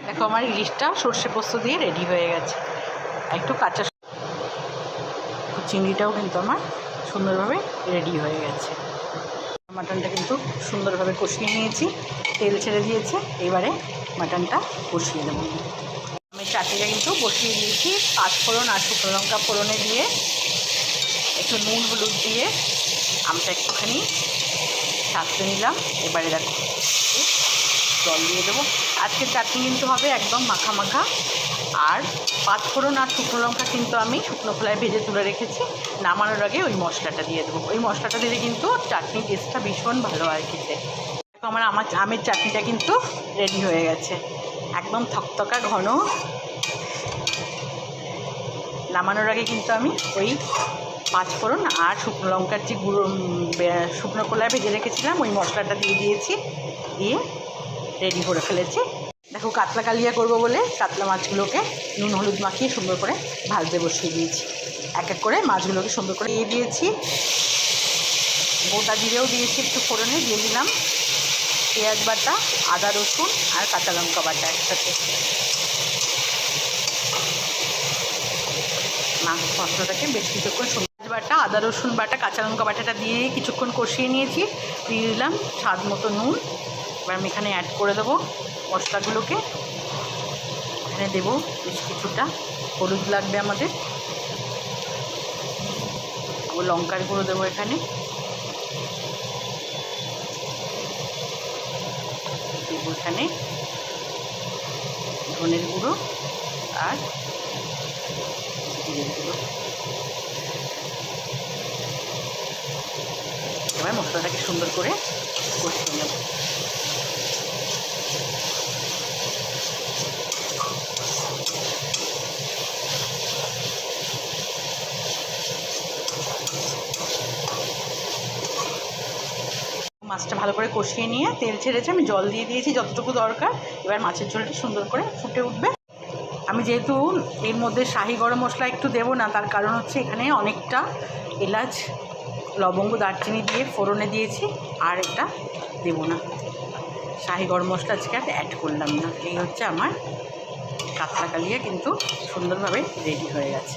দেখো আমার ইলিশটা সর্ষে পোস্ত দিয়ে রেডি হয়ে গেছে। একটু কাঁচা চিংড়িটাও কিন্তু আমার সুন্দরভাবে রেডি হয়ে গেছে। মাটনটা কিন্তু সুন্দরভাবে কষিয়ে নিয়েছি, তেল ছেড়ে দিয়েছে। এবারে মাটনটা কষিয়ে দেবো। আমি চাটনিটা কিন্তু বসিয়ে দিয়েছি। 5 ফোড়ন আর শুকনো লঙ্কা ফোড়নে দিয়ে একটু নুন হলুদ দিয়ে আমটা একটুখানি ছাড়তে নিলাম। এবারে দেখো জল দিয়ে দেবো। আজকের চাটনি কিন্তু হবে একদম মাখা মাখা। আর 5 ফোড়ন আর শুকনো লঙ্কা কিন্তু আমি শুকনো খোলায় ভেজে তুলে রেখেছি। নামানোর আগে ওই মশলাটা দিয়ে দেবো। ওই মশলাটা দিলে কিন্তু চাটনির টেস্টটা ভীষণ ভালো হয় খেতে। দেখো আমার আমের চাটনিটা কিন্তু রেডি হয়ে গেছে, একদম থকথকা ঘন। নামানোর আগে কিন্তু আমি ওই 5 ফোড়ন আর শুকনো লঙ্কার যে গুঁড়ো শুকনো খোলায় ভেজে রেখেছিলাম ওই মশলাটা দিয়ে দিয়েছি, দিয়ে রেডি করে ফেলেছি। দেখো কাতলা কালিয়া করবো বলে কাতলা মাছগুলোকে নুন হলুদ মাখিয়ে সুন্দর করে ভাজতে বসিয়ে দিয়েছি। এক এক করে মাছগুলোকে সুন্দর করে দিয়ে দিয়েছি। গোটা জিরেও দিয়েছি একটু ফোড়নে, দিয়ে দিলাম পেঁয়াজ বাটা, আদা রসুন আর কাঁচা লঙ্কা বাটা একসাথে। মাছ মশলাটাকে বেশ কিছুক্ষণ পেঁয়াজ বাটা, আদা রসুন বাটা, কাঁচা লঙ্কা বাটাটা দিয়ে কিছুক্ষণ কষিয়ে নিয়েছি। দিয়ে দিলাম স্বাদ মতো নুন। এবার আমি এখানে অ্যাড করে দেবো মশলাগুলোকে। এখানে দেবো বেশ কিছুটা হলুদ লাগবে আমাদের, ও লঙ্কার গুঁড়ো দেবো এখানে, দেবো এখানে ধনের গুঁড়ো আর জিরের গুঁড়ো। এবার মশলাটাকে সুন্দর করে কষিয়ে নেব। মাছটা ভালো করে কষিয়ে নিয়ে তেল ছেড়েছে, আমি জল দিয়ে দিয়েছি যতটুকু দরকার। এবার মাছের ঝোলটা সুন্দর করে ফুটে উঠবে। আমি যেহেতু এর মধ্যে শাহি গরম মশলা একটু দেবো না, তার কারণ হচ্ছে এখানে অনেকটা এলাচ লবঙ্গ দারচিনি দিয়ে ফোড়নে দিয়েছি, আর এটা দেবো না। শাহি গরম মশলা আজকে আর অ্যাড করলাম না। এই হচ্ছে আমার কাতলা কালিয়া কিন্তু সুন্দরভাবে রেডি হয়ে গেছে।